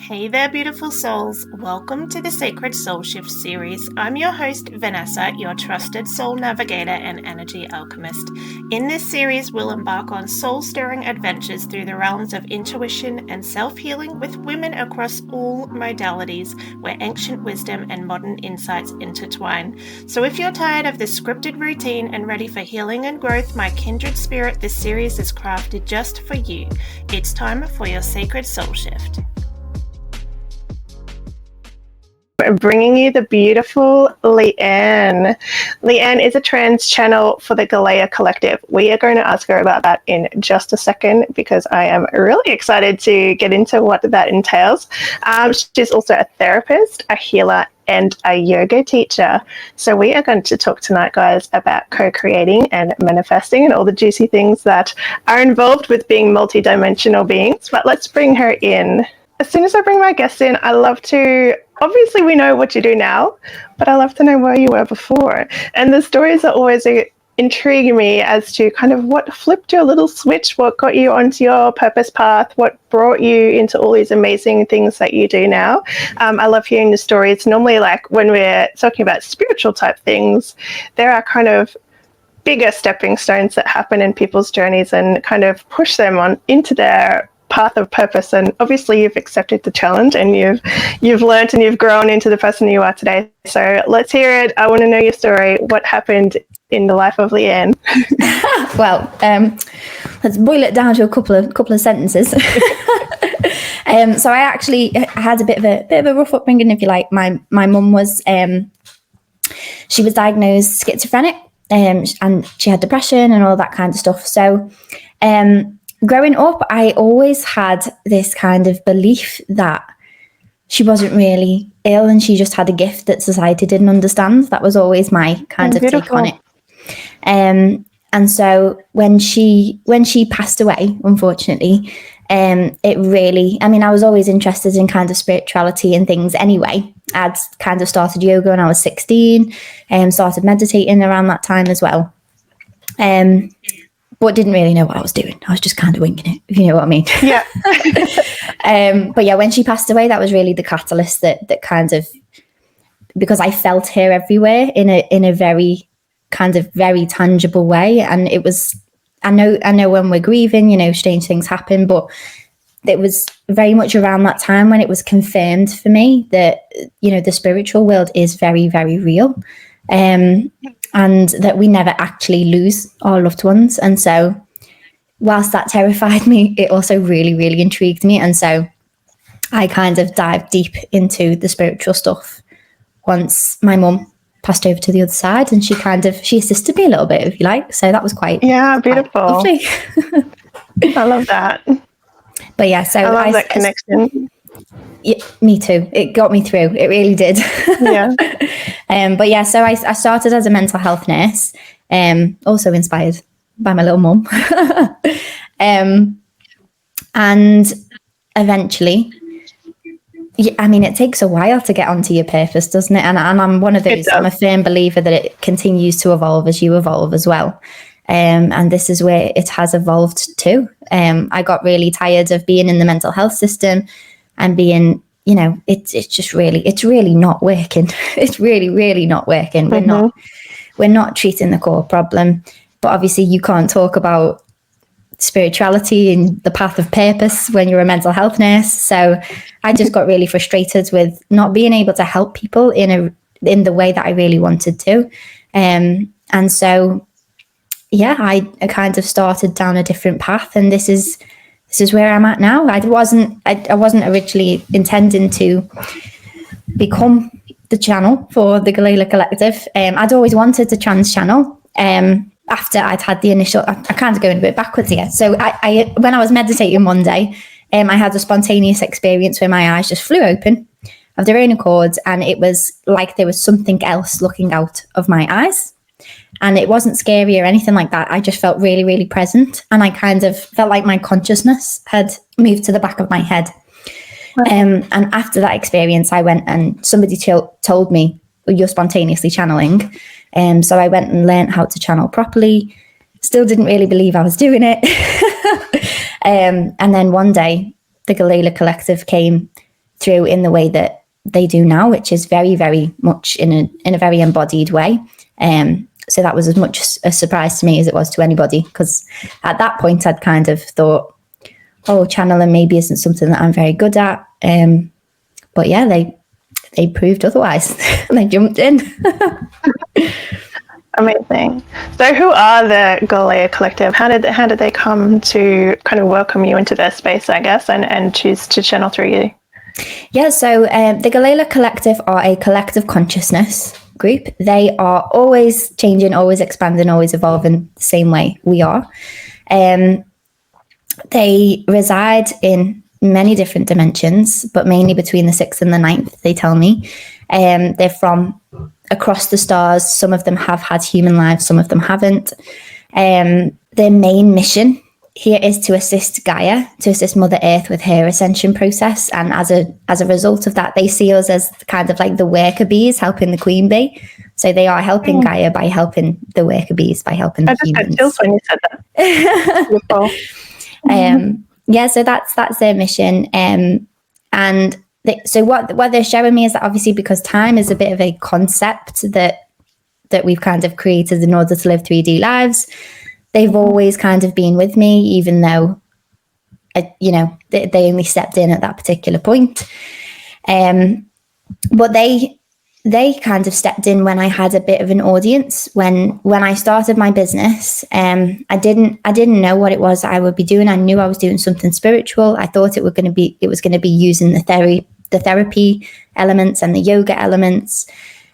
Hey there, beautiful souls. Welcome to the Sacred Soul Shift series. I'm your host, Vanessa, your trusted soul navigator and energy alchemist. In this series, we'll embark on soul-stirring adventures through the realms of intuition and self-healing with women across all modalities, where ancient wisdom and modern insights intertwine. So if you're tired of the scripted routine and ready for healing and growth, my kindred spirit, this series is crafted just for you. It's time for your Sacred Soul Shift. Bringing you the beautiful Leanne. Leanne is a trans channel for the Gaia Collective. We are going to ask her about that in just a second because I am really excited to get into what that entails. She's also a therapist, a healer, and a yoga teacher. So we are going to talk tonight, guys, about co-creating and manifesting and all the juicy things that are involved with being multidimensional beings. But let's bring her in. As soon as I bring my guest in, I love to, obviously we know what you do now, but I love to know where you were before. And the stories are always intriguing me as to kind of what flipped your little switch, what got you onto your purpose path, what brought you into all these amazing things that you do now. I love hearing the stories. Normally, like when we're talking about spiritual type things, there are kind of bigger stepping stones that happen in people's journeys and kind of push them on into their path of purpose. And obviously you've accepted the challenge and you've learned and you've grown into the person you are today. So let's hear it. I want to know your story. What happened in the life of Leanne? Well, let's boil it down to a couple of sentences. So I actually had a bit of a rough upbringing, if you like. My mum was she was diagnosed schizophrenic, and she had depression and all that kind of stuff. So growing up, I always had this kind of belief that she wasn't really ill and she just had a gift that society didn't understand. That was always my kind of take on it. And so when she passed away, unfortunately, it really, I mean, I was always interested in kind of spirituality and things anyway. I'd kind of started yoga when I was 16 and started meditating around that time as well. But didn't really know what I was doing. I was just kind of winging it, if you know what I mean. Yeah. But yeah, when she passed away, that was really the catalyst that kind of, because I felt her everywhere in a very kind of very tangible way. And it was, I know when we're grieving, you know, strange things happen, but it was very much around that time when it was confirmed for me that, you know, the spiritual world is very, very real. And that we never actually lose our loved ones. And so whilst that terrified me, it also really, really intrigued me. And so I kind of dived deep into the spiritual stuff once my mum passed over to the other side, and she assisted me a little bit, if you like. So that was quite beautiful. Quite lovely. I love that. But yeah, so I love that connection. Yeah, me too. It got me through. It really did. Yeah. But yeah, so I started as a mental health nurse, also inspired by my little mum. And eventually, I mean, it takes a while to get onto your purpose, doesn't it? And I'm one of those, I'm a firm believer that it continues to evolve as you evolve as well. And this is where it has evolved too. I got really tired of being in the mental health system and being, you know, it's really not working. It's really, really not working. We're not treating the core problem. But obviously you can't talk about spirituality and the path of purpose when you're a mental health nurse. So I just got really frustrated with not being able to help people in the way that I really wanted to. And so yeah, I kind of started down a different path, and this is where I'm at now. I wasn't originally intending to become the channel for the Gaia Collective. I'd always wanted to trans channel. After I'd had the initial, I'm kind of going a bit backwards here. So I when I was meditating one day, I had a spontaneous experience where my eyes just flew open of their own accord, and it was like there was something else looking out of my eyes. And it wasn't scary or anything like that. I just felt really, really present. And I kind of felt like my consciousness had moved to the back of my head. And after that experience, I went and somebody told me, well, you're spontaneously channeling. So I went and learned how to channel properly. Still didn't really believe I was doing it. And then one day, the Gaia Collective came through in the way that they do now, which is very, very much in a very embodied way. So that was as much a surprise to me as it was to anybody, because at that point I'd kind of thought, oh, channeling maybe isn't something that I'm very good at. But yeah, they proved otherwise. They jumped in. Amazing. So who are the Galea Collective? How did they come to kind of welcome you into their space, I guess, and choose to channel through you? Yeah, so the Galea Collective are a collective consciousness group. They are always changing, always expanding, always evolving the same way we are. They reside in many different dimensions, but mainly between the 6th and the 9th, they tell me. They're from across the stars. Some of them have had human lives, some of them haven't. Their main mission here is to assist Gaia, to assist Mother Earth with her ascension process. And as a result of that, they see us as kind of like the worker bees helping the queen bee. So they are helping Gaia by helping the worker bees, by helping the humans. I just had chills when you said that. Beautiful. Yeah, so that's their mission. So what they're showing me is that obviously, because time is a bit of a concept that we've kind of created in order to live 3D lives, they've always kind of been with me, even though, they only stepped in at that particular point. But they kind of stepped in when I had a bit of an audience. When I started my business, I didn't know what it was that I would be doing. I knew I was doing something spiritual. I thought it was going to be using the therapy elements and the yoga elements.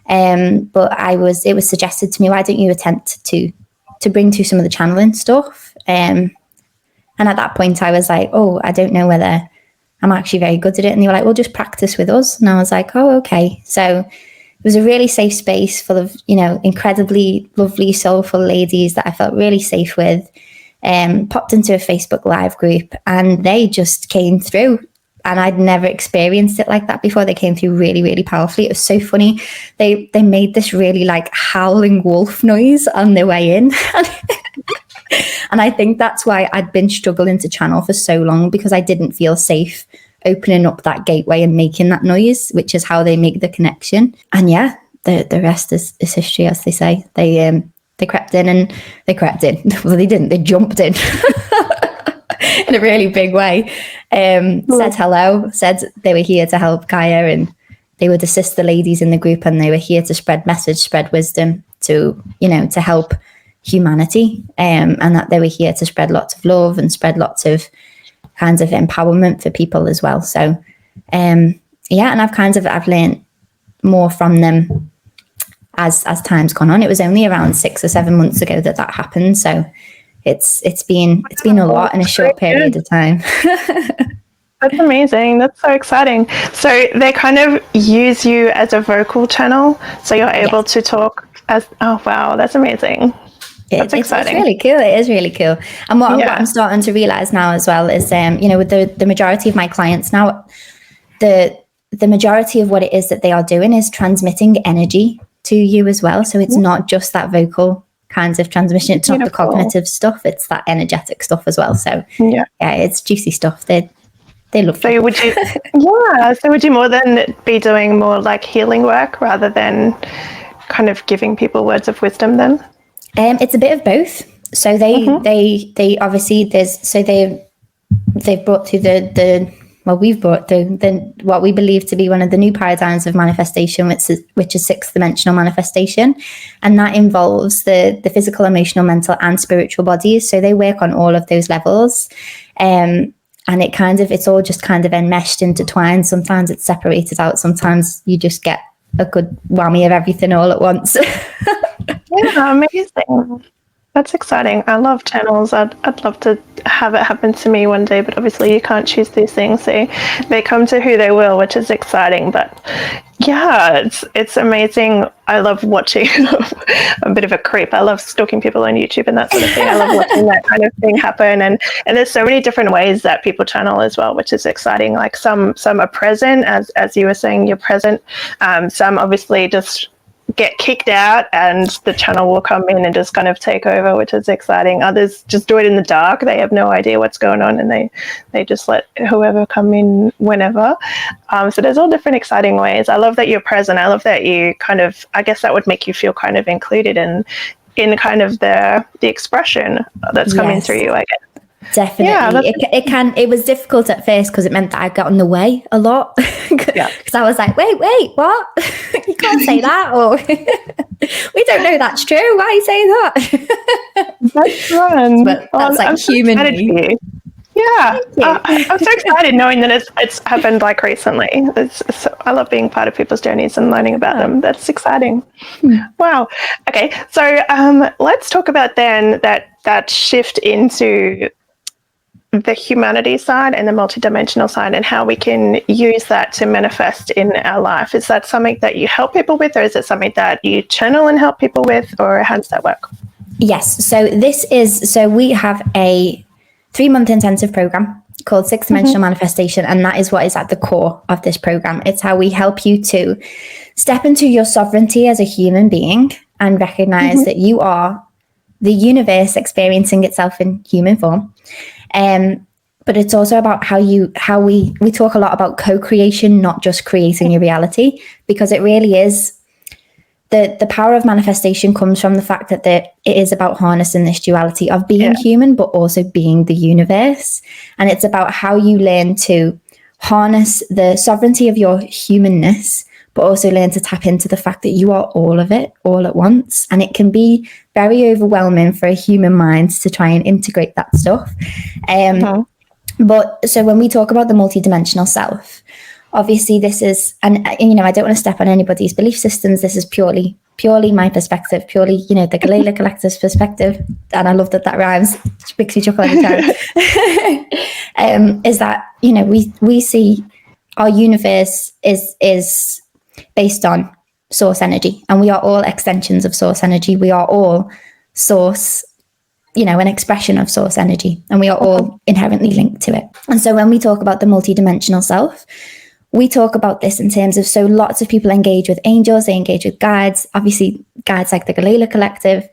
But it was suggested to me, why don't you attempt to bring to some of the channeling stuff? And at that point I was like, oh, I don't know whether I'm actually very good at it. And they were like, well, just practice with us. And I was like, oh, okay. So it was a really safe space full of, incredibly lovely, soulful ladies that I felt really safe with. Popped into a Facebook Live group and they just came through. And I'd never experienced it like that before. They came through really, really powerfully. It was so funny. They made this really like howling wolf noise on their way in. And I think that's why I'd been struggling to channel for so long, because I didn't feel safe opening up that gateway and making that noise, which is how they make the connection. And yeah, the rest is history, as they say. They crept in and they crept in. Well, they didn't. They jumped in in a really big way. Said hello, said they were here to help Gaia and they would assist the ladies in the group, and they were here to spread message, spread wisdom to help humanity, and that they were here to spread lots of love and spread lots of kinds of empowerment for people as well. So and I've learned more from them as time's gone on. It was only around 6 or 7 months ago that happened, so it's been a lot in a short period of time. That's amazing. That's so exciting. So they kind of use you as a vocal channel, so you're able to talk as, oh wow, that's amazing. That's exciting. It's really cool. It is really cool. And what I'm starting to realize now as well is, with the majority of my clients now, the majority of what it is that they are doing is transmitting energy to you as well. So it's not just that vocal kinds of transmission. It's not the cognitive stuff. It's that energetic stuff as well. So yeah, it's juicy stuff. They love it. So would you, so would you more than be doing more like healing work rather than kind of giving people words of wisdom then? It's a bit of both. So they obviously they've brought through we've brought through what we believe to be one of the new paradigms of manifestation, which is 6th dimensional manifestation. And that involves the physical, emotional, mental and spiritual bodies. So they work on all of those levels. And it's all just kind of enmeshed, intertwined. Sometimes it's separated out. Sometimes you just get a good whammy of everything all at once. Yeah, amazing. That's exciting. I love channels. I'd love to have it happen to me one day, but obviously you can't choose these things. So they come to who they will, which is exciting. But yeah, it's amazing. I love watching. I'm a bit of a creep. I love stalking people on YouTube and that sort of thing. I love watching that kind of thing happen. And there's so many different ways that people channel as well, which is exciting. Like some are present, as you were saying, you're present. Some obviously just get kicked out and the channel will come in and just kind of take over, which is exciting. Others just do it in the dark. They have no idea what's going on and they just let whoever come in whenever. So there's all different exciting ways. I love that you're present. I love that you kind of, I guess that would make you feel kind of included in kind of the expression that's coming through you, I guess. Definitely. Yeah, it was difficult at first because it meant that I got in the way a lot. Because I was like, wait, what? You can't say that. Or we don't know that's true. Why are you saying that? That's fun. But that's like human. Yeah. I'm so excited knowing that it's happened like recently. I love being part of people's journeys and learning about them. That's exciting. Wow. Okay. So let's talk about then that shift into the humanity side and the multidimensional side and how we can use that to manifest in our life. Is that something that you help people with, or is it something that you channel and help people with, or how does that work? Yes. So we have a 3-month intensive program called 6-Dimensional Manifestation, and that is what is at the core of this program. It's how we help you to step into your sovereignty as a human being and recognize that you are the universe experiencing itself in human form. But it's also about how we talk a lot about co-creation, not just creating your reality, because it really is the power of manifestation comes from the fact that it is about harnessing this duality of being human, but also being the universe. And it's about how you learn to harness the sovereignty of your humanness, but also learn to tap into the fact that you are all of it all at once. And it can be very overwhelming for a human mind to try and integrate that stuff. But so when we talk about the multidimensional self, obviously this is, and I don't want to step on anybody's belief systems. This is purely my perspective, purely, the Galila Collective's perspective. And I love that rhymes. It makes me chuckle every time. Is that, we see our universe is based on source energy, and we are all extensions of source energy. We are all source, an expression of source energy, and we are all inherently linked to it. And so when we talk about the multidimensional self, we talk about this in terms of, so lots of people engage with angels, they engage with guides, obviously guides like the Galila Collective.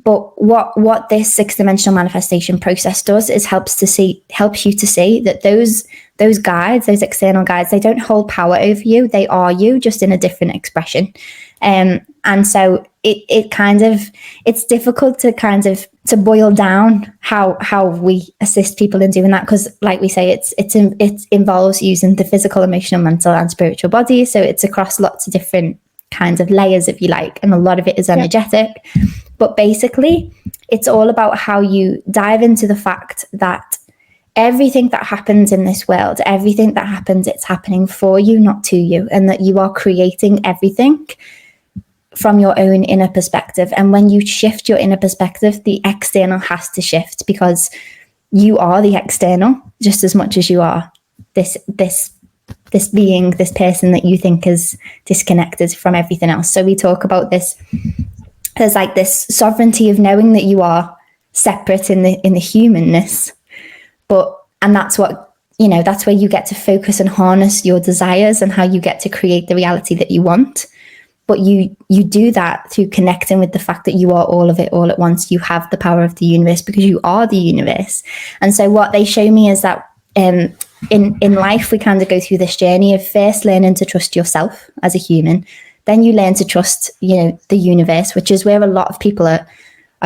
But what this 6-dimensional manifestation process does is helps you to see that those guides, those external guides, they don't hold power over you. They are you, just in a different expression. And so it's difficult to boil down how we assist people in doing that, because like we say, it involves using the physical, emotional, mental and spiritual body. So it's across lots of different kinds of layers, if you like, and a lot of it is energetic. But basically, it's all about how you dive into the fact that everything that happens in this world, everything that happens, it's happening for you, not to you, and that you are creating everything from your own inner perspective. And when you shift your inner perspective, the external has to shift, because you are the external just as much as you are this being, this person that you think is disconnected from everything else. So we talk about this as like this sovereignty of knowing that you are separate in the humanness, and that's what, that's where you get to focus and harness your desires and how you get to create the reality that you want. But you do that through connecting with the fact that you are all of it all at once. You have the power of the universe because you are the universe. And so what they show me is that in life, we kind of go through this journey of first learning to trust yourself as a human. Then you learn to trust, the universe, which is where a lot of people are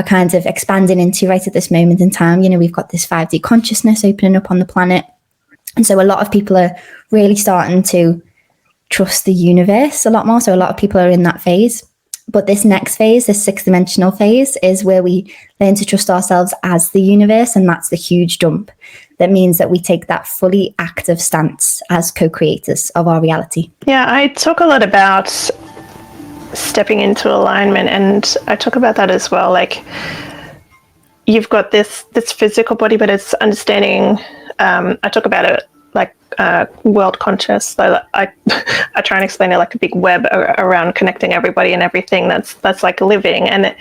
kind of expanding into right at this moment in time. We've got this 5D consciousness opening up on the planet. And so a lot of people are really starting to trust the universe a lot more. So a lot of people are in that phase. But this next phase, this 6-dimensional phase, is where we learn to trust ourselves as the universe. And that's the huge jump. That means that we take that fully active stance as co-creators of our reality. Yeah, I talk a lot about stepping into alignment, and I talk about that as well. Like, you've got this physical body, but it's understanding. I talk about it like world conscious. So I try and explain it like a big web around connecting everybody and everything that's like living. And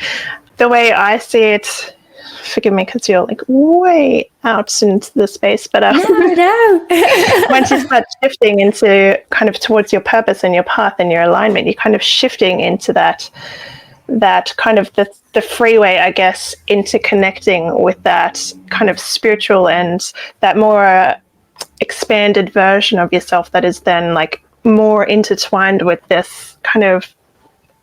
the way I see it, forgive me because you're like way out into the space, but no. once you start shifting into kind of towards your purpose and your path and your alignment, you're kind of shifting into that kind of the freeway, I guess, into connecting with that kind of spiritual and that more expanded version of yourself that is then like more intertwined with this kind of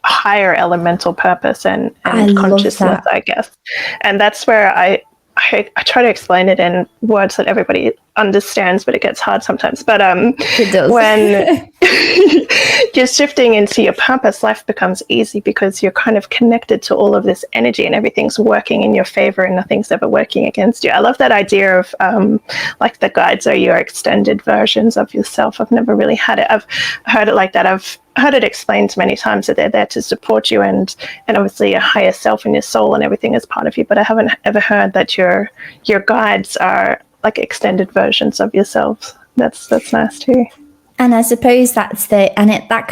higher elemental purpose and consciousness, I guess. And that's where I try to explain it in words that everybody understands, but it gets hard sometimes. But it does. When you're shifting into your purpose, life becomes easy because you're kind of connected to all of this energy and everything's working in your favor and nothing's ever working against you. I love that idea of like the guides are your extended versions of yourself. I've never really had it. I've heard it like that. I've heard it explained many times that they're there to support you and obviously your higher self and your soul and everything is part of you. But I haven't ever heard that your guides are like extended versions of yourselves. That's nice too. And I suppose that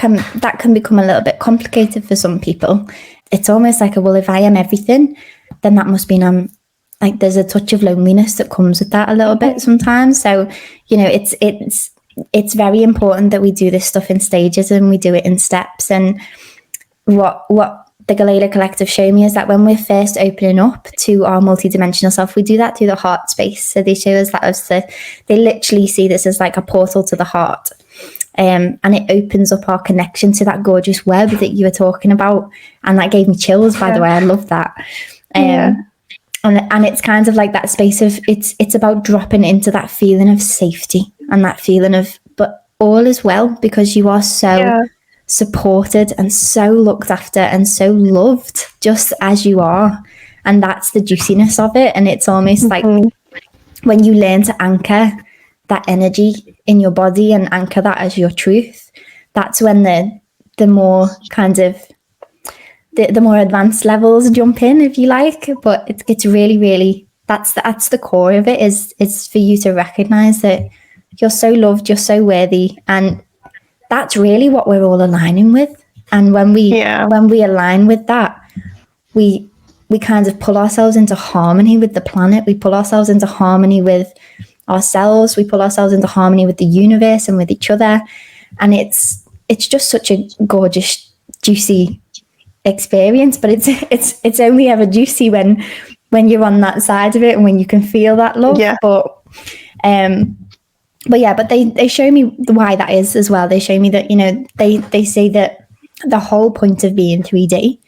can become a little bit complicated for some people. It's almost like, well, if I am everything, then that must mean I'm like, there's a touch of loneliness that comes with that a little bit sometimes. So, you know, it's very important that we do this stuff in stages and we do it in steps. And what the Galila Collective show me is that when we're first opening up to our multidimensional self, we do that through the heart space. So they show us that they literally see this as like a portal to the heart. And it opens up our connection to that gorgeous web that you were talking about. And that gave me chills, by the way. I love that. And it's kind of like that space of, it's about dropping into that feeling of safety and that feeling of, but all is well because you are so supported and so looked after and so loved just as you are. And that's the juiciness of it. And it's almost like when you learn to anchor that energy in your body and anchor that as your truth, that's when the more kind of the more advanced levels jump in, if you like. But it's really, really, that's the core of it, is for you to recognize that you're so loved, you're so worthy, and that's really what we're all aligning with. And when we align with that, we kind of pull ourselves into harmony with the planet. We pull ourselves into harmony with ourselves. We pull ourselves into harmony with the universe and with each other. And it's just such a gorgeous, juicy experience. But it's only ever juicy when you're on that side of it and when you can feel that love. Yeah. But they show me why that is as well. They show me that, you know, they say that the whole point of being 3D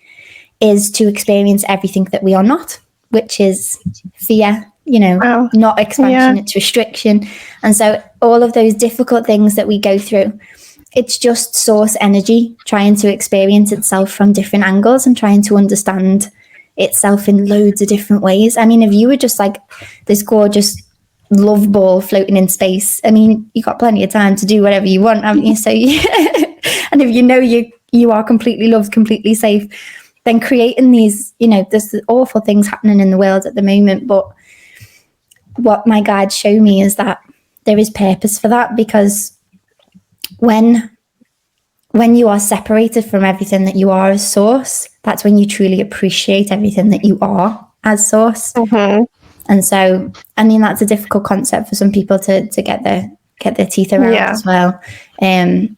is to experience everything that we are not, which is fear, you know, not expansion, it's restriction. And so all of those difficult things that we go through, it's just source energy trying to experience itself from different angles and trying to understand itself in loads of different ways. I mean, if you were just like this gorgeous love ball floating in space, I mean, you got plenty of time to do whatever you want, haven't you? So and if you know you are completely loved, completely safe, then creating these, you know, there's awful things happening in the world at the moment, but what my guides show me is that there is purpose for that, because when you are separated from everything that you are as source, that's when you truly appreciate everything that you are as source. And so, I mean, that's a difficult concept for some people to get their teeth around as well. And,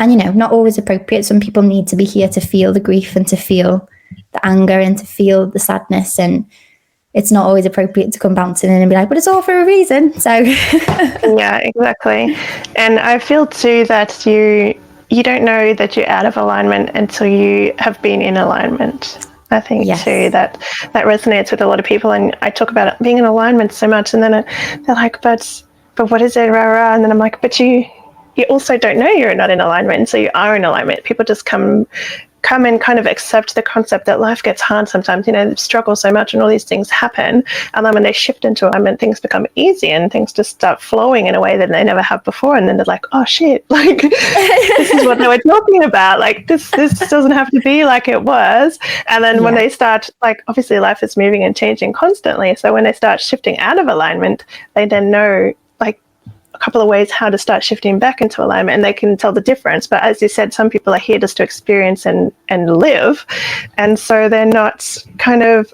you know, not always appropriate. Some people need to be here to feel the grief and to feel the anger and to feel the sadness. And it's not always appropriate to come bouncing in and be like, but it's all for a reason. So yeah, exactly. And I feel too that you don't know that you're out of alignment until you have been in alignment. I think too that resonates with a lot of people. And I talk about it being in alignment so much, and then they're like, but what is it, rah, rah? And then I'm like, but you also don't know you're not in alignment, so you are in alignment. People just come and kind of accept the concept that life gets hard sometimes, you know, struggle so much and all these things happen. And then when they shift into alignment, things become easy and things just start flowing in a way that they never have before. And then they're like, oh shit, like this is what they were talking about. Like this doesn't have to be like it was. And then when they start, like, obviously life is moving and changing constantly. So when they start shifting out of alignment, they then know like a couple of ways how to start shifting back into alignment, and they can tell the difference. But as you said, some people are here just to experience and live, and so they're not kind of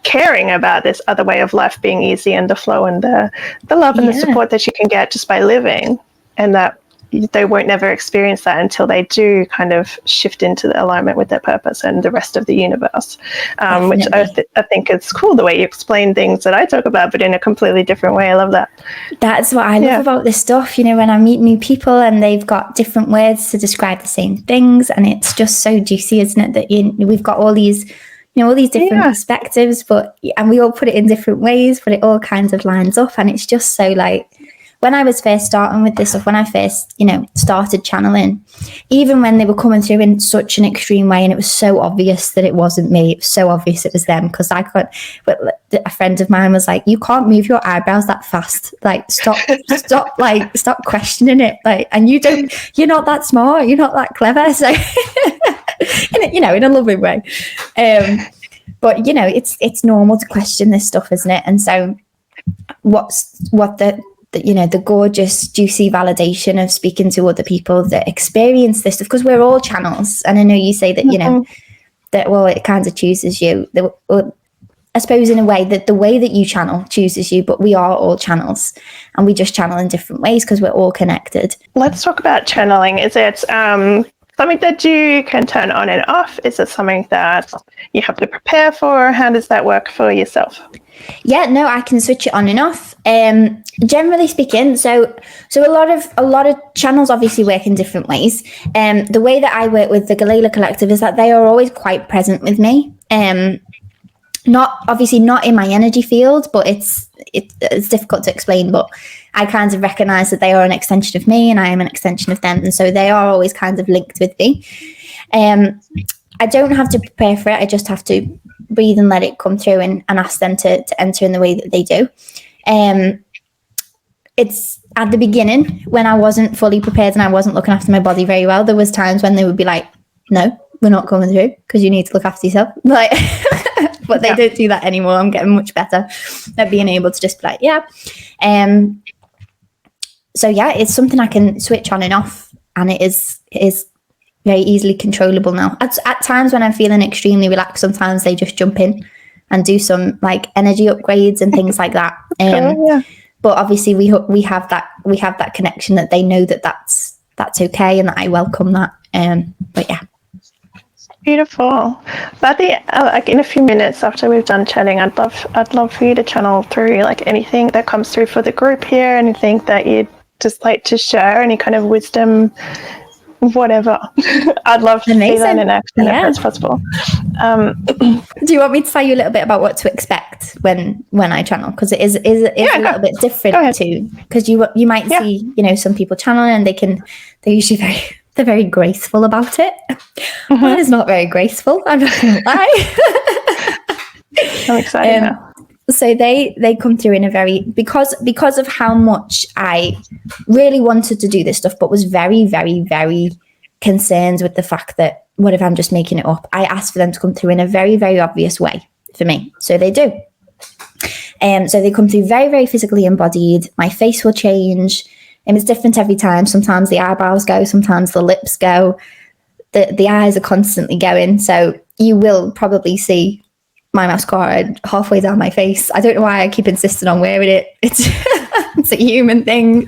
caring about this other way of life being easy and the flow and the love and the support that you can get just by living, and that they won't never experience that until they do kind of shift into the alignment with their purpose and the rest of the universe, which I think is cool, the way you explain things that I talk about, but in a completely different way. I love that. That's what I love about this stuff, when I meet new people and they've got different words to describe the same things, and it's just so juicy, isn't it, that we've got all these all these different perspectives, and we all put it in different ways, but it all kind of lines up, and it's just so like, when I was first starting with this stuff, when I first, started channeling, even when they were coming through in such an extreme way, and it was so obvious that it wasn't me, it was so obvious it was them, because I couldn't. But a friend of mine was like, "You can't move your eyebrows that fast. Like, stop questioning it. Like, and you're not that smart. You're not that clever." So, in a loving way. But it's normal to question this stuff, isn't it? And so, the gorgeous, juicy validation of speaking to other people that experience this stuff, because we're all channels. And I know you say that, that, well, it kind of chooses you. I suppose in a way that the way that you channel chooses you, but we are all channels, and we just channel in different ways because we're all connected. Let's talk about channeling. Is it something that you can turn on and off? Is it something that you have to prepare for? How does that work for yourself? Yeah, no, I can switch it on and off. Generally speaking, so a lot of channels obviously work in different ways. The way that I work with the Galila Collective is that they are always quite present with me. Not in my energy field, but it's difficult to explain. But I kind of recognize that they are an extension of me, and I am an extension of them, and so they are always kind of linked with me. I don't have to prepare for it. I just have to breathe and let it come through, and ask them to enter in the way that they do. It's at the beginning when I wasn't fully prepared and I wasn't looking after my body very well. There was times when they would be like, "No, we're not coming through because you need to look after yourself." Like, but they don't do that anymore. I'm getting much better at being able to just be like, yeah. So yeah, it's something I can switch on and off, and it is very easily controllable now. At times when I'm feeling extremely relaxed, sometimes they just jump in and do some like energy upgrades and things like that. But obviously we have that connection that they know that that's okay, and that I welcome that. But yeah. Beautiful. But like in a few minutes after we've done chatting, I'd love for you to channel through like anything that comes through for the group here, anything that you'd just like to share, any kind of wisdom, whatever. I'd love to see that in action if it's possible. Do you want me to tell you a little bit about what to expect when I channel? Because it is a little bit different too. Because you might see some people channeling and they're usually very graceful about it. Mine is not very graceful. I'm not going to lie. I'm excited now. So they come through in a very, because of how much I really wanted to do this stuff, but was very, very, very concerned with the fact that what if I'm just making it up? I asked for them to come through in a very, very obvious way for me. So they do. So they come through very, very physically embodied. My face will change. And it's different every time. Sometimes the eyebrows go, sometimes the lips go. The eyes are constantly going. So you will probably see my mascara halfway down my face. I don't know why I keep insisting on wearing it. It's a human thing.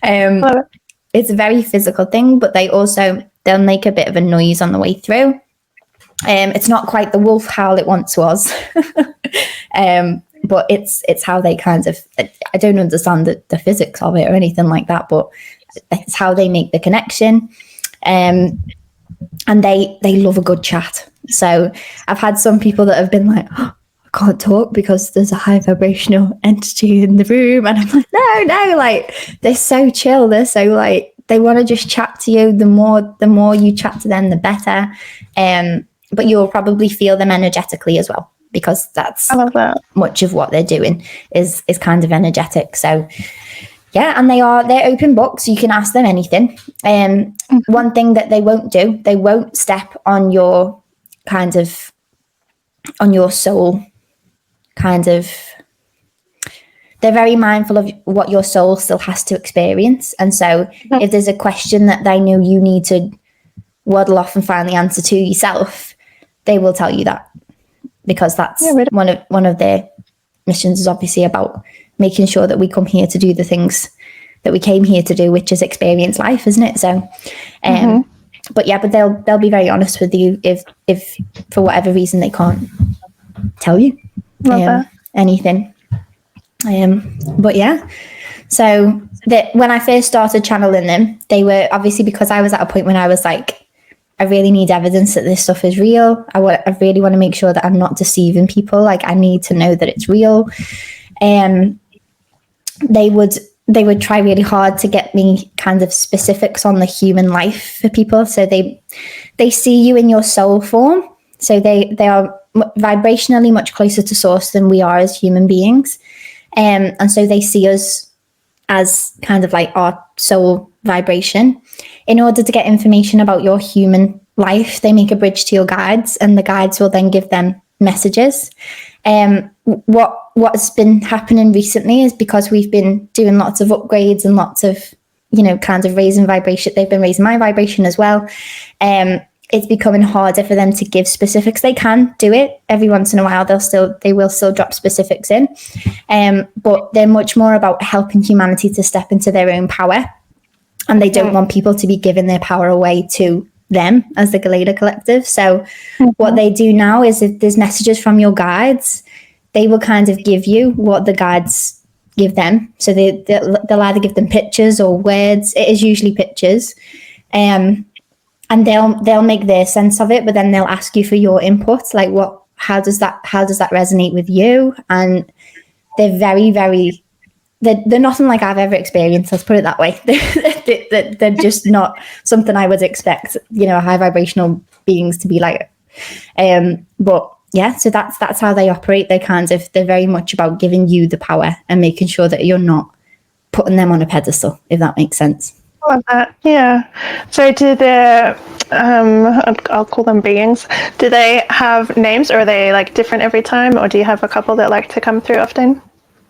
It's a very physical thing, but they'll make a bit of a noise on the way through. It's not quite the wolf howl it once was. But it's how they kind of, I don't understand the physics of it or anything like that, but it's how they make the connection. And they love a good chat. So I've had some people that have been like, "Oh, I can't talk because there's a high vibrational entity in the room." And I'm like, no, like they're so chill. They're so like, they want to just chat to you. The more you chat to them, the better. But you'll probably feel them energetically as well, because that's much of what they're doing is kind of energetic. So yeah, and they're open books. You can ask them anything. One thing that they won't do, they won't step on your soul kind of. They're very mindful of what your soul still has to experience. And so if there's a question that they know you need to waddle off and find the answer to yourself, they will tell you that. because that's one of their missions is obviously about making sure that we come here to do the things that we came here to do, which is experience life, isn't it? So, but they'll be very honest with you if for whatever reason they can't tell you anything. But yeah, so when I first started channeling them, they were obviously, because I was at a point when I was like, I really need evidence that this stuff is real. I really want to make sure that I'm not deceiving people. Like, I need to know that it's real. They would try really hard to get me kind of specifics on the human life for people. So they see you in your soul form. So they are vibrationally much closer to source than we are as human beings. And so they see us as kind of like our soul vibration. In order to get information about your human life, they make a bridge to your guides, and the guides will then give them messages. What's been happening recently is because we've been doing lots of upgrades and lots of, kind of raising vibration. They've been raising my vibration as well. It's becoming harder for them to give specifics. They can do it every once in a while. They will still drop specifics in. But they're much more about helping humanity to step into their own power. And they don't want people to be giving their power away to them as the Galeda Collective. So what they do now is, if there's messages from your guides, they will kind of give you what the guides give them. So they'll either give them pictures or words. It is usually pictures. And they'll make their sense of it, but then they'll ask you for your input. Like, how does that resonate with you? And they're very, very, they're nothing like I've ever experienced. Let's put it that way. They're just not something I would expect, high vibrational beings to be like. But yeah, so that's how they operate. They're very much about giving you the power and making sure that you're not putting them on a pedestal, if that makes sense. I love that. Yeah. So do I'll call them beings, do they have names, or are they like different every time, or do you have a couple that like to come through often?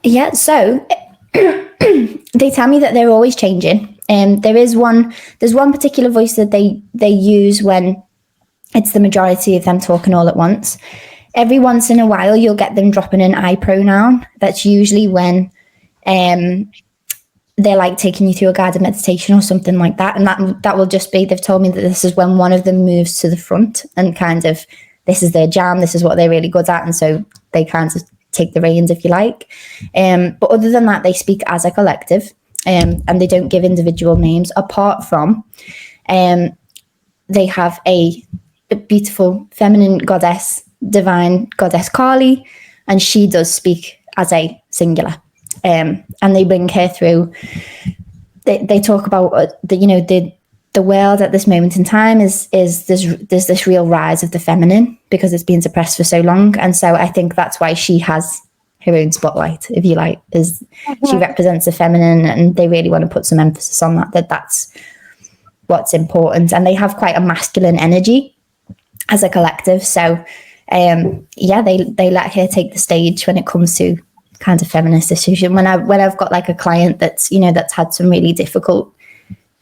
Yeah, so they tell me that they're always changing. There's one particular voice that they use when it's the majority of them talking all at once. Every once in a while, you'll get them dropping an I pronoun. That's usually when they're like taking you through a guided meditation or something like that. And that will just be, they've told me that this is when one of them moves to the front and kind of, this is their jam, this is what they're really good at. And so they kind of take the reins, if you like. But other than that, they speak as a collective, and they don't give individual names, apart from they have a beautiful feminine goddess, divine goddess Kali, and she does speak as a singular. And they bring her through. They talk about the world at this moment in time is there's this real rise of the feminine, because it's been suppressed for so long. And so I think that's why she has her own spotlight, if you like, is she represents the feminine, and they really want to put some emphasis on that's what's important. And they have quite a masculine energy as a collective. So they let her take the stage when it comes to kind of feminist issues. When I've got like a client that's had some really difficult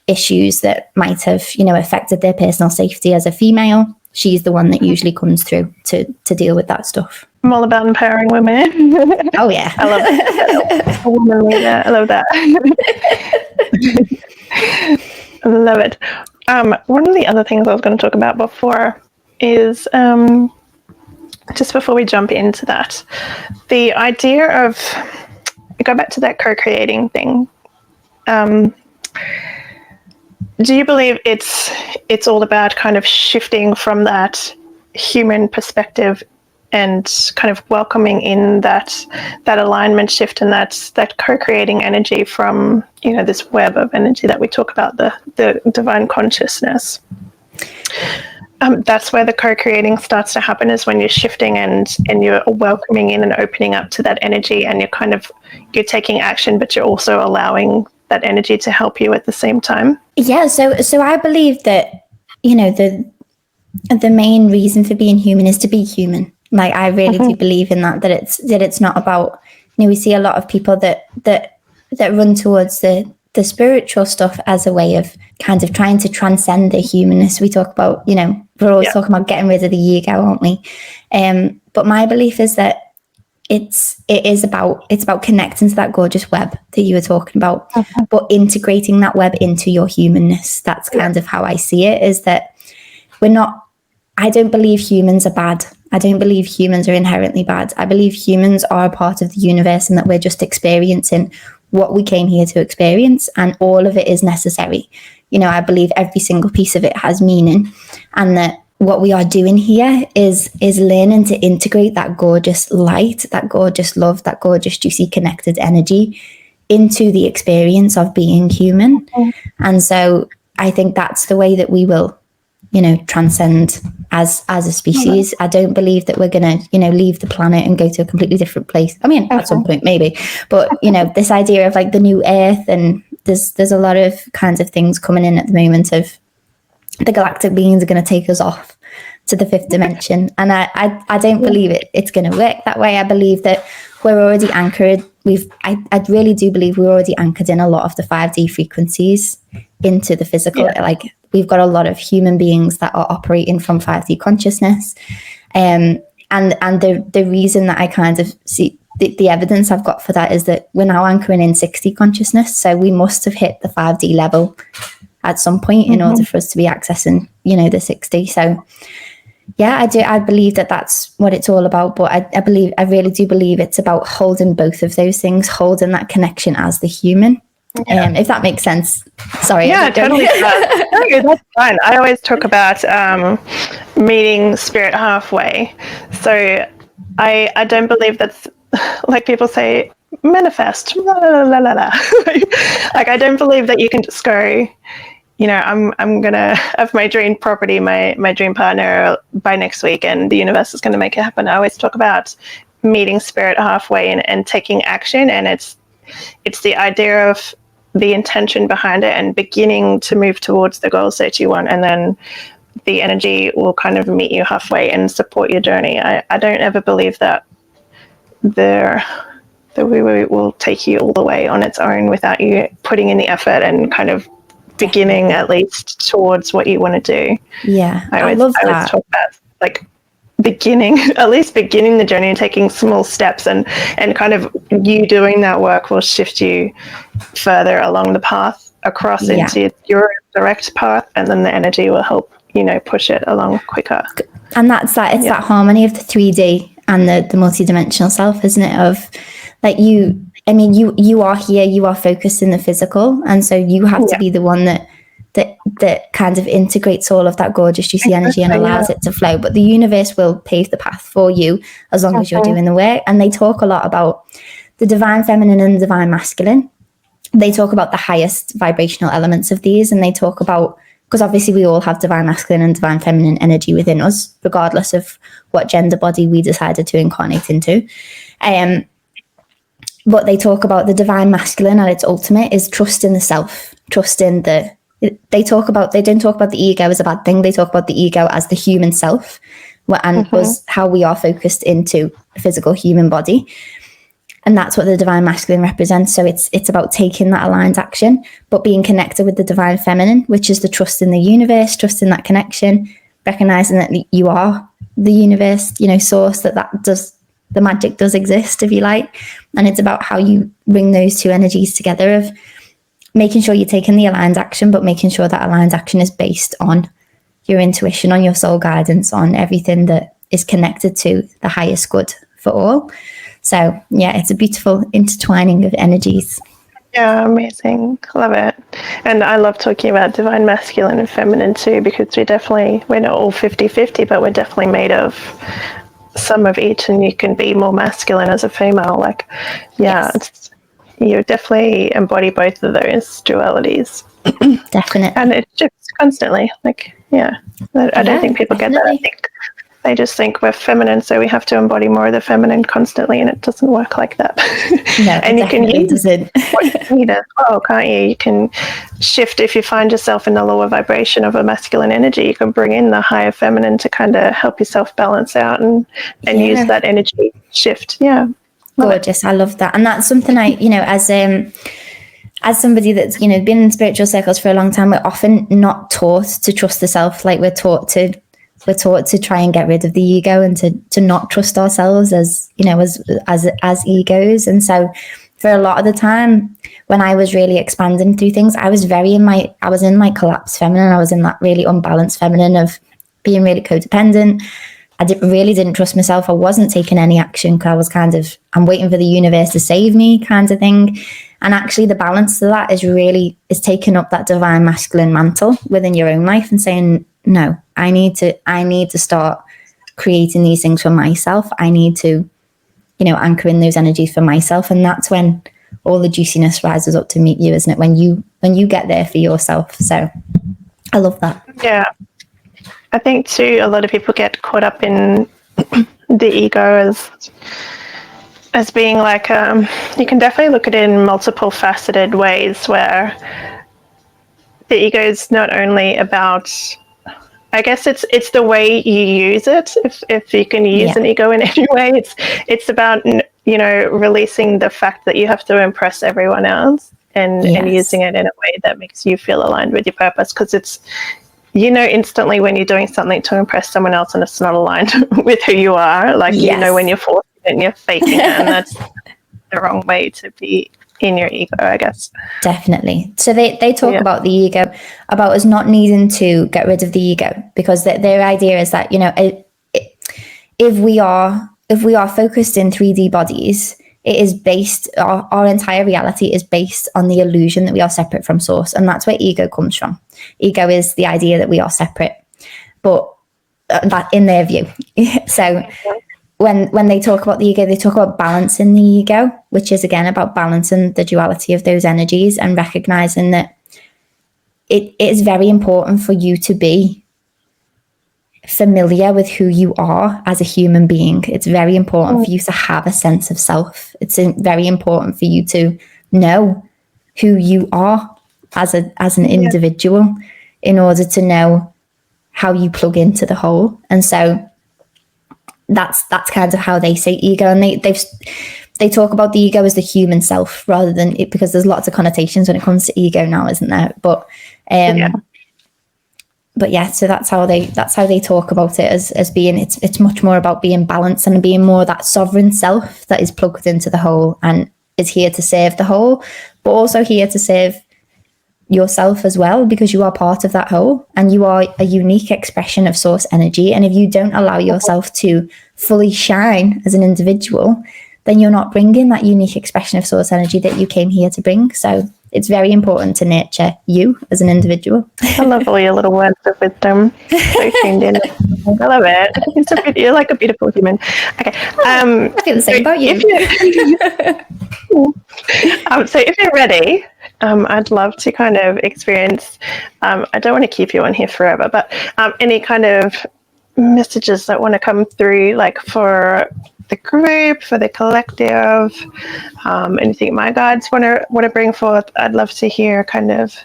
issues that might have affected their personal safety as a female, she's the one that usually comes through to deal with that stuff. I'm all about empowering women. Oh yeah, I love it. A woman leader. I love that. I love it. One of the other things I was going to talk about before is just before we jump into that, the idea of, go back to that co-creating thing. Do you believe it's all about kind of shifting from that human perspective and kind of welcoming in that alignment shift and that co-creating energy from this web of energy that we talk about, the divine consciousness? That's where the co-creating starts to happen, is when you're shifting and you're welcoming in and opening up to that energy, and you're taking action, but you're also allowing that energy to help you at the same time. Yeah, so I believe that the main reason for being human is to be human. Like, I really do believe in that it's not about, we see a lot of people that run towards the spiritual stuff as a way of kind of trying to transcend their humanness. We talk about, we're always talking about getting rid of the ego, aren't we? But my belief is that it's about connecting to that gorgeous web that you were talking about, but integrating that web into your humanness. That's kind of how I see it, is that I don't believe humans are bad. I don't believe humans are inherently bad. I believe humans are a part of the universe and that we're just experiencing what we came here to experience, and all of it is necessary. I believe every single piece of it has meaning, and that what we are doing here is learning to integrate that gorgeous light, that gorgeous love, that gorgeous, juicy, connected energy into the experience of being human. And so I think that's the way that we will, transcend as a species. I don't believe that we're going to, leave the planet and go to a completely different place. I mean, at some point, maybe. But, this idea of like the new Earth, and there's a lot of kinds of things coming in at the moment of the galactic beings are going to take us off to the fifth dimension. And I don't believe it's going to work that way. I believe that we're already anchored. I really do believe we're already anchored in a lot of the 5D frequencies into the physical. Like, we've got a lot of human beings that are operating from 5D consciousness. And the reason that I kind of see the evidence I've got for that is that we're now anchoring in 6D consciousness. So we must have hit the 5D level at some point in order for us to be accessing, the 6D. So yeah, I believe that that's what it's all about. But I really do believe it's about holding both of those things, holding that connection as the human. If that makes sense. Sorry. Yeah, totally does. No, that's fine. I always talk about meeting spirit halfway. So I don't believe that's, like people say, manifest. La, la, la, la, la. Like, I don't believe that you can just go, I'm gonna have my dream property, my dream partner by next week, and the universe is going to make it happen. I always talk about meeting spirit halfway and taking action, and it's the idea of the intention behind it and beginning to move towards the goals that you want, and then the energy will kind of meet you halfway and support your journey. I don't ever believe that the woo-woo will take you all the way on its own without you putting in the effort and kind of beginning at least towards what you want to do. Yeah, I love that. I always talk about like beginning the journey and taking small steps, and kind of you doing that work will shift you further along the path across into your direct path, and then the energy will help push it along quicker. And that's that. It's that harmony of the 3D and the multidimensional self, isn't it? Of like you are here, you are focused in the physical, and so you have to be the one that kind of integrates all of that gorgeous juicy energy and allows it to flow. But the universe will pave the path for you as long as you're doing the work. And they talk a lot about the divine feminine and the divine masculine. They talk about the highest vibrational elements of these, and they talk about, because obviously we all have divine masculine and divine feminine energy within us, regardless of what gender body we decided to incarnate into. But they talk about the divine masculine at its ultimate is trust in the self, trust in they don't talk about the ego as a bad thing. They talk about the ego as the human self, and was how we are focused into a physical human body. And that's what the divine masculine represents. So it's about taking that aligned action, but being connected with the divine feminine, which is the trust in the universe, trust in that connection, recognizing that you are the universe, source, that does, the magic does exist, if you like. And it's about how you bring those two energies together of making sure you're taking the aligned action, but making sure that aligned action is based on your intuition, on your soul guidance, on everything that is connected to the highest good for all. So yeah, it's a beautiful intertwining of energies. Yeah, amazing. Love it. And I love talking about divine masculine and feminine too, because we're not all 50-50, but we're definitely made of some of each, and you can be more masculine as a female. Like, you definitely embody both of those dualities. Definitely. And it shifts constantly. Like, I don't think people get that. I think they just think we're feminine, so we have to embody more of the feminine constantly, and it doesn't work like that. No, and you can use what you need as well, can't you? You can shift if you find yourself in the lower vibration of a masculine energy. You can bring in the higher feminine to kind of help yourself balance out and use that energy shift. Yeah. Gorgeous. I love that. And that's something I, as somebody that's, been in spiritual circles for a long time, we're often not taught to trust the self. Like, we're taught to we're taught to try and get rid of the ego and to not trust ourselves as, you know, as egos. And so for a lot of the time when I was really expanding through things, I was in my collapsed feminine. I was in that really unbalanced feminine of being really codependent. I really didn't trust myself. I wasn't taking any action because I was kind of, I'm waiting for the universe to save me kind of thing. And actually the balance to that is taking up that divine masculine mantle within your own life and saying, no, I need to start creating these things for myself. I need to, you know, anchor in those energies for myself. And that's when all the juiciness rises up to meet you, isn't it? When you get there for yourself. So I love that. Yeah. I think too, a lot of people get caught up in the ego as being like, you can definitely look at it in multiple faceted ways where the ego is not only about, I guess it's the way you use it. If you can use an ego in any way, it's about, you know, releasing the fact that you have to impress everyone else and using it in a way that makes you feel aligned with your purpose. Because it's, you know, instantly when you're doing something to impress someone else and it's not aligned with who you are, like, you know, when you're forcing it and you're faking it, and that's the wrong way to be in your ego, I guess. Definitely. So they talk about the ego, about us not needing to get rid of the ego, because their idea is that, you know, if we are focused in 3D bodies, it is based, our entire reality is based on the illusion that we are separate from source. And that's where ego comes from. Ego is the idea that we are separate, but that in their view. So when they talk about the ego, they talk about balancing the ego, which is again about balancing the duality of those energies and recognizing that it is very important for you to be familiar with who you are as a human being. It's very important for you to have a sense of self. It's very important for you to know who you are as an individual in order to know how you plug into the whole. And so that's kind of how they say ego. And they talk about the ego as the human self rather than it, because there's lots of connotations when it comes to ego now, isn't there? But so that's how they talk about it as being, it's much more about being balanced and being more that sovereign self that is plugged into the whole and is here to serve the whole, but also here to serve yourself as well, because you are part of that whole and you are a unique expression of source energy. And if you don't allow yourself to fully shine as an individual, then you're not bringing that unique expression of source energy that you came here to bring. So it's very important to nurture you as an individual. I love all your little words of wisdom. So tuned in. I love it. You're like a beautiful human. Okay. I feel the same about you. So if you're ready, I'd love to kind of experience, I don't want to keep you on here forever, but any kind of messages that want to come through, like for the group, for the collective, anything my guides want to bring forth. I'd love to hear kind of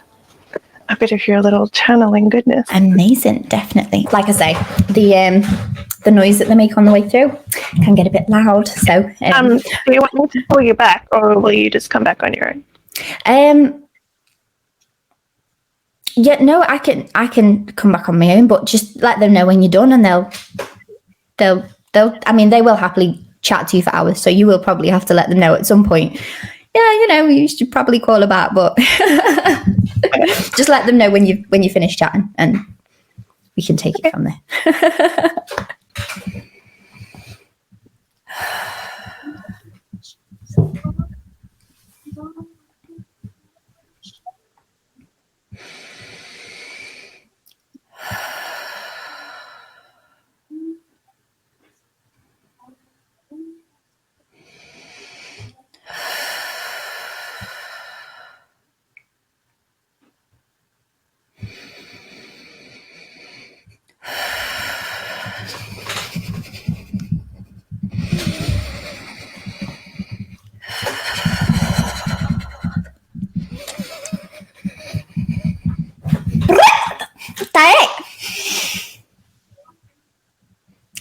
a bit of your little channeling goodness. Amazing, definitely. Like I say, the noise that they make on the way through can get a bit loud. So, do you want me to pull you back, or will you just come back on your own? Yeah, no, I can come back on my own, but just let them know when you're done, and they'll. I mean, they will happily chat to you for hours, so you will probably have to let them know at some point. Yeah, you know, you should probably call her back, but just let them know when you finish chatting, and we can take it from there.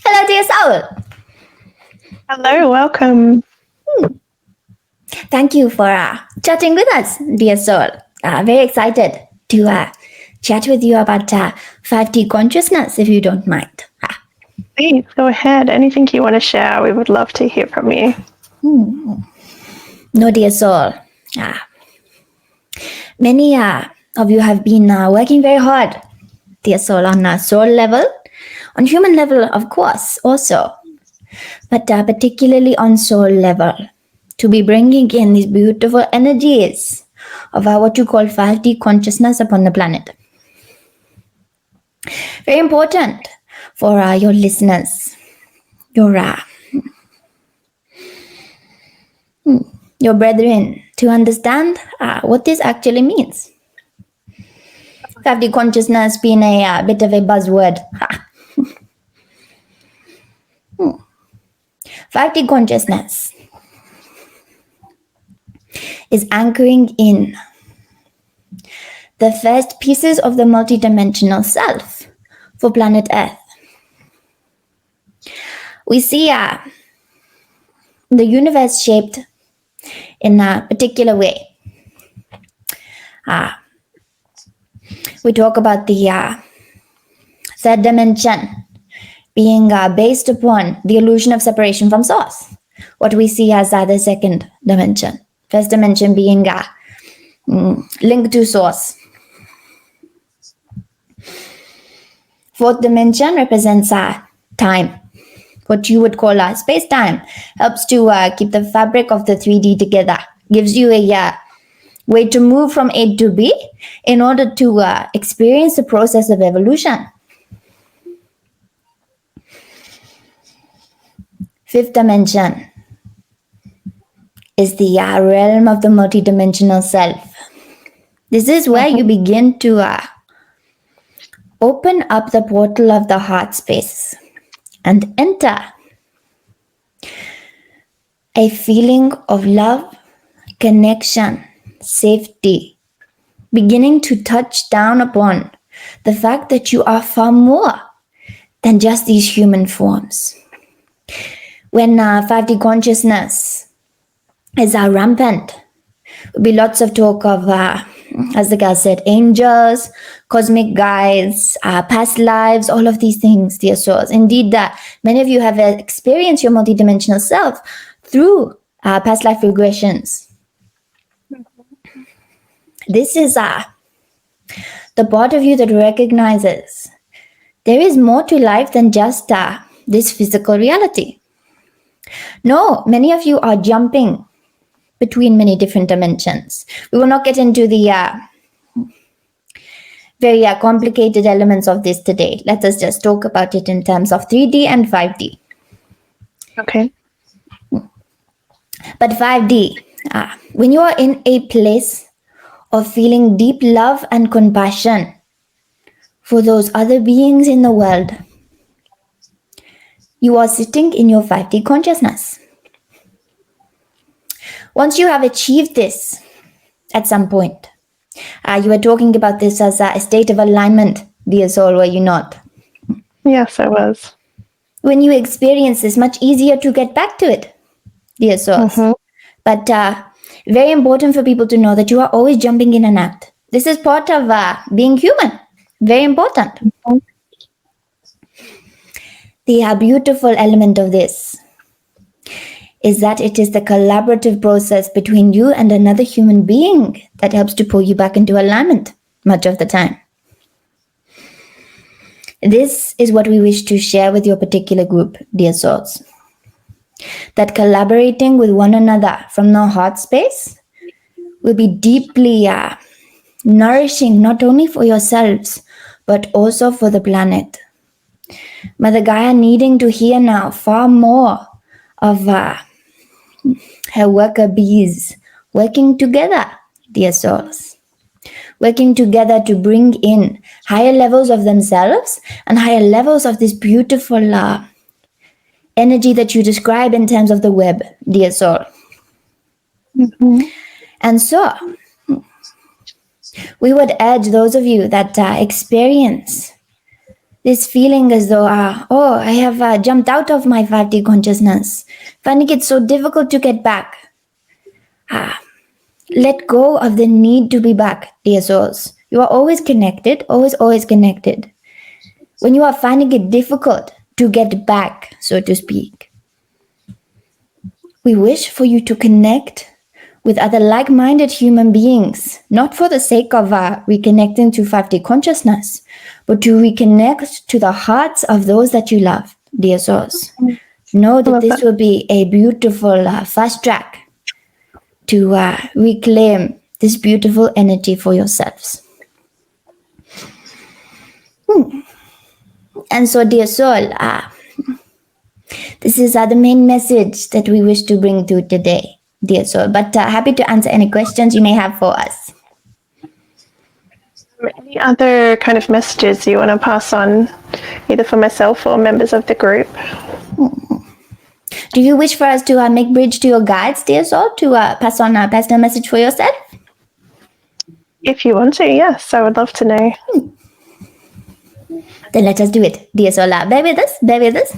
Hello, dear soul. Hello, welcome. Thank you for chatting with us, dear soul. Very excited to chat with you about 5D consciousness, if you don't mind. Please go ahead. Anything you want to share, we would love to hear from you. No, dear soul. Many of you have been working very hard, dear soul, on a soul level, on human level, of course, also, but particularly on soul level, to be bringing in these beautiful energies of what you call 5D consciousness upon the planet. Very important for your listeners, your brethren, to understand what this actually means. 5D consciousness being a bit of a buzzword. 5D consciousness is anchoring in the first pieces of the multidimensional self for planet Earth. We see the universe shaped in a particular way. We talk about the third dimension being based upon the illusion of separation from source. What we see as the second dimension. First dimension being linked to source. Fourth dimension represents time. What you would call space-time. Helps to keep the fabric of the 3D together. Gives you a way to move from A to B in order to experience the process of evolution. Fifth dimension is the realm of the multidimensional self. This is where you begin to open up the portal of the heart space and enter a feeling of love, connection, safety, beginning to touch down upon the fact that you are far more than just these human forms. When 5D consciousness is rampant, there'll be lots of talk of, as the girl said, angels, cosmic guides, past lives, all of these things, dear souls. Indeed, many of you have experienced your multidimensional self through past life regressions. This is the part of you that recognizes there is more to life than just this physical reality. No, many of you are jumping between many different dimensions. We will not get into the very complicated elements of this today. Let us just talk about it in terms of 3D and 5D. Okay. But 5D, when you are in a place of feeling deep love and compassion for those other beings in the world, you are sitting in your 5D consciousness. Once you have achieved this at some point, you were talking about this as a state of alignment, dear soul, were you not? Yes, I was. When you experience this, much easier to get back to it, dear souls. But very important for people to know that you are always jumping in and out. This is part of being human. Very important. The beautiful element of this is that it is the collaborative process between you and another human being that helps to pull you back into alignment much of the time. This is what we wish to share with your particular group, dear souls. That collaborating with one another from the heart space will be deeply nourishing, not only for yourselves, but also for the planet. Mother Gaia needing to hear now far more of her worker bees working together, dear souls. Working together to bring in higher levels of themselves and higher levels of this beautiful energy that you describe in terms of the web, dear soul. And so, we would urge those of you that experience this feeling as though, I have jumped out of my 5D consciousness, finding it so difficult to get back. Let go of the need to be back, dear souls. You are always connected, always connected. When you are finding it difficult to get back, so to speak, we wish for you to connect with other like-minded human beings, not for the sake of reconnecting to 5D consciousness, but to reconnect to the hearts of those that you love, dear souls. Know that this will be a beautiful fast track to reclaim this beautiful energy for yourselves. And so, dear soul, this is the main message that we wish to bring to today, dear soul. But happy to answer any questions you may have for us. Any other kind of messages you want to pass on, either for myself or members of the group? Do you wish for us to make bridge to your guides, dear soul, to pass on a personal message for yourself? If you want to, yes, I would love to know. Then let us do it, dear soul. Bear with us, bear with us.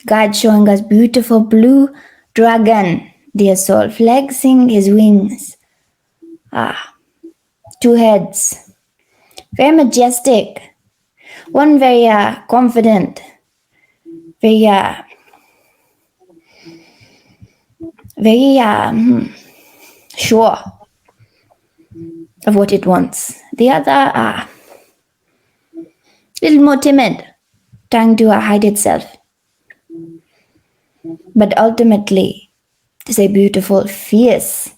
God showing us beautiful blue dragon, dear soul, flexing his wings. 2 heads, very majestic. One very confident, very sure of what it wants. The other a little more timid, trying to hide itself. But ultimately, it's a beautiful, fierce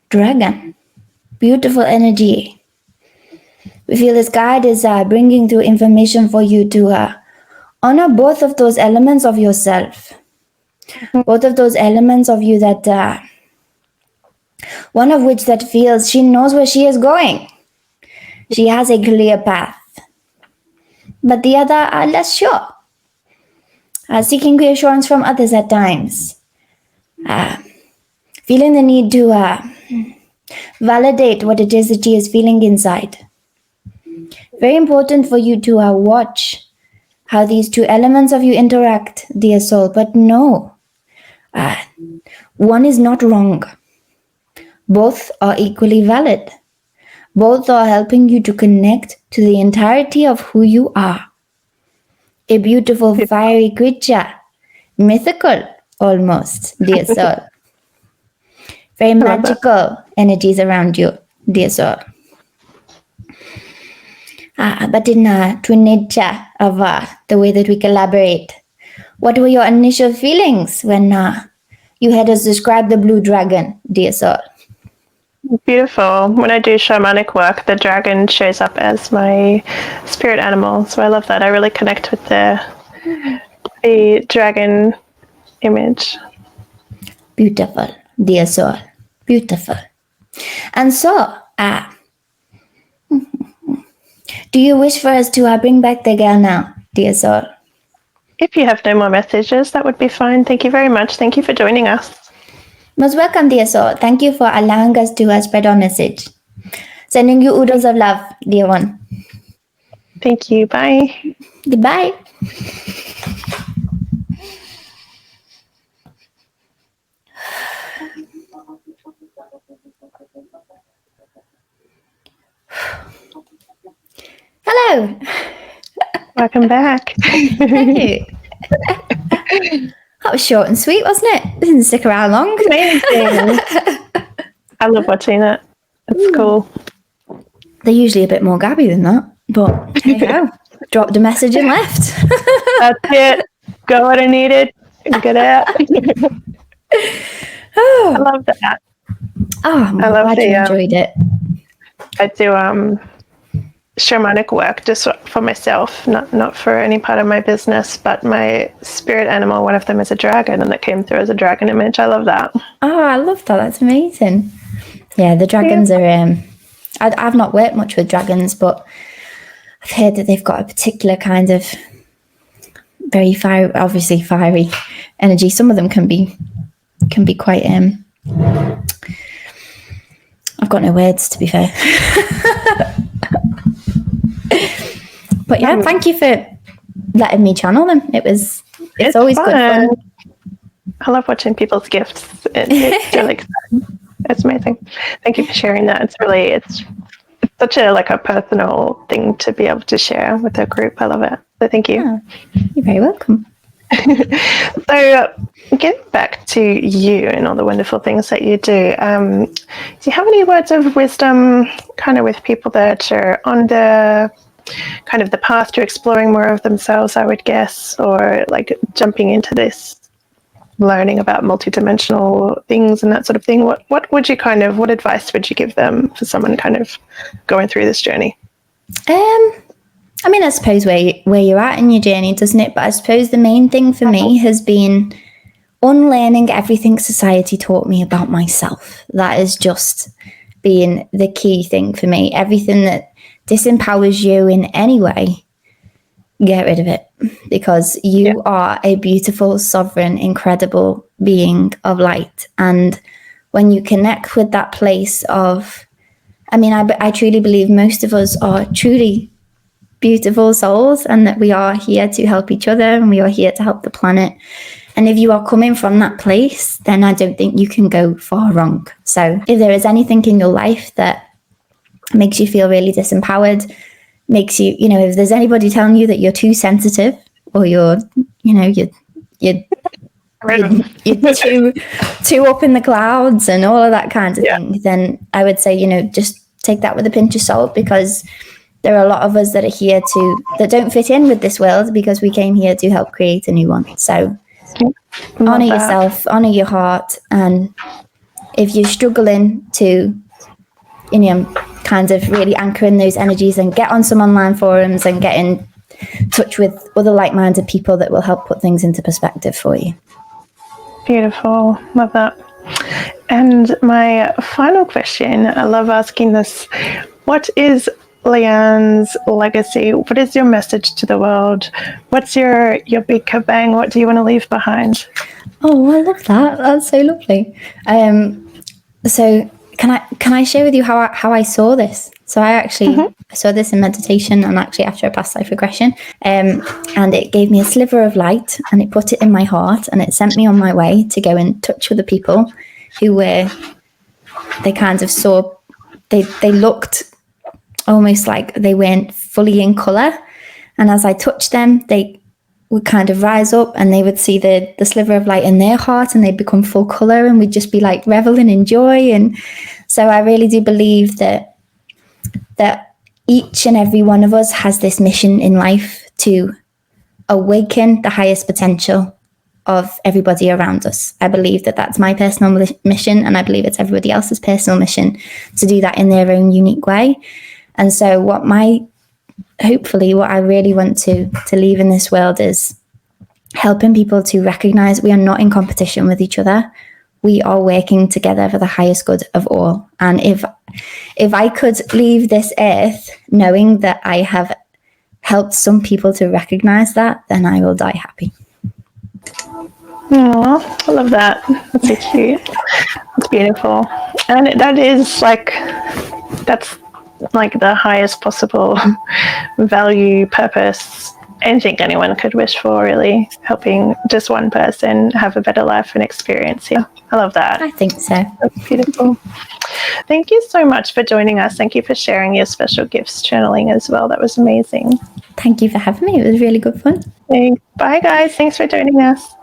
dragon. Beautiful energy. We feel this guide is bringing through information for you to honor both of those elements of yourself. Both of those elements of you that, one of which that feels she knows where she is going. She has a clear path. But the other are less sure. Seeking reassurance from others at times. Feeling the need to validate what it is that she is feeling inside. Very important for you to watch how these 2 elements of you interact, dear soul. But no, one is not wrong. Both are equally valid. Both are helping you to connect to the entirety of who you are. A beautiful fiery creature, mythical almost, dear soul. Very magical energies around you, dear soul. But in true nature of the way that we collaborate, what were your initial feelings when you had us describe the blue dragon, dear soul? Beautiful. When I do shamanic work, the dragon shows up as my spirit animal. So I love that. I really connect with the dragon image. Beautiful, dear soul. Beautiful. And so, do you wish for us to bring back the girl now, dear soul? If you have no more messages, that would be fine. Thank you very much. Thank you for joining us. Most welcome, dear soul. Thank you for allowing us to spread our message. Sending you oodles of love, dear one. Thank you. Bye. Goodbye. Hello. Welcome back. Hey. That was short and sweet, wasn't it? Didn't stick around long. Amazing. I love watching it. It's cool. They're usually a bit more gabby than that, but hey ho, dropped a message and left. That's it. Got what I needed. Get out. I love that. Oh, I'm glad you enjoyed it. I do shamanic work just for myself, not for any part of my business, but my spirit animal, one of them is a dragon, and it came through as a dragon image. I love that. Oh, I love that. That's amazing. Yeah, the dragons are I've not worked much with dragons, but I've heard that they've got a particular kind of very fiery energy. Some of them can be quite I've got no words, to be fair. But yeah, thank you for letting me channel them. It's always fun. good fun. I love watching people's gifts. It's really exciting. It's amazing. Thank you for sharing that. It's such a personal thing to be able to share with a group. I love it. So thank you. Oh, you're very welcome. So getting back to you and all the wonderful things that you do, do you have any words of wisdom kind of with people that are on the kind of the path to exploring more of themselves, I would guess, or like jumping into this learning about multidimensional things and that sort of thing? What would you what advice would you give them for someone kind of going through this journey? I mean, I suppose where you're at in your journey, doesn't it? But I suppose the main thing for me has been unlearning everything society taught me about myself. That has just been the key thing for me. Everything that disempowers you in any way, get rid of it, because you are a beautiful, sovereign, incredible being of light. And when you connect with that place of, I truly believe most of us are truly beautiful souls, and that we are here to help each other and we are here to help the planet. And if you are coming from that place, then I don't think you can go far wrong. So if there is anything in your life that makes you feel really disempowered, makes you, if there's anybody telling you that you're too sensitive, or you're too up in the clouds and all of that kind of thing, then I would say, just take that with a pinch of salt, because there are a lot of us that are here that don't fit in with this world, because we came here to help create a new one. So honor yourself, honor your heart. And if you're struggling to, kind of really anchor in those energies, and get on some online forums and get in touch with other like-minded people that will help put things into perspective for you. Beautiful. Love that. And my final question, I love asking this. What is Leanne's legacy? What is your message to the world? What's your big kabang? What do you want to leave behind? Oh, I love that. That's so lovely. So can I share with you how I saw this? So I actually I saw this in meditation, and actually after a past life regression, and it gave me a sliver of light, and it put it in my heart, and it sent me on my way to go and touch with the people who they kind of saw, they looked almost like they weren't fully in colour. And as I touched them, they would kind of rise up, and they would see the sliver of light in their heart, and they'd become full colour, and we'd just be like reveling in joy. And so I really do believe that each and every one of us has this mission in life to awaken the highest potential of everybody around us. I believe that that's my personal mission, and I believe it's everybody else's personal mission to do that in their own unique way. And so what I really want to leave in this world is helping people to recognize we are not in competition with each other. We are working together for the highest good of all. And if I could leave this earth knowing that I have helped some people to recognize that, then I will die happy. Oh, I love that. That's so cute. It's beautiful. And that's like the highest possible value, purpose, anything anyone could wish for, really, helping just one person have a better life and experience. Yeah, I love that. I think so. That's beautiful. Thank you so much for joining us. Thank you for sharing your special gifts channeling as well. That was amazing. Thank you for having me. It was really good fun. Thanks. Bye, guys. Thanks for joining us.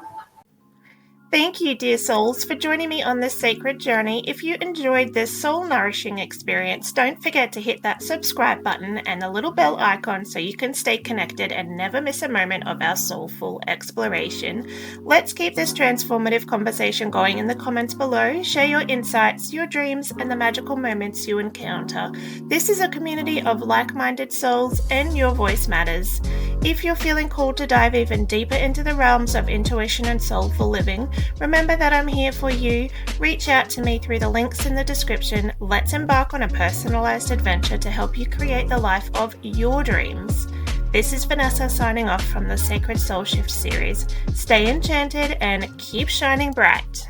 Thank you, dear souls, for joining me on this sacred journey. If you enjoyed this soul-nourishing experience, don't forget to hit that subscribe button and the little bell icon so you can stay connected and never miss a moment of our soulful exploration. Let's keep this transformative conversation going in the comments below. Share your insights, your dreams, and the magical moments you encounter. This is a community of like-minded souls, and your voice matters. If you're feeling called to dive even deeper into the realms of intuition and soulful living, remember that I'm here for you. Reach out to me through the links in the description. Let's embark on a personalized adventure to help you create the life of your dreams. This is Vanessa signing off from the Sacred Soul Shift series. Stay enchanted and keep shining bright.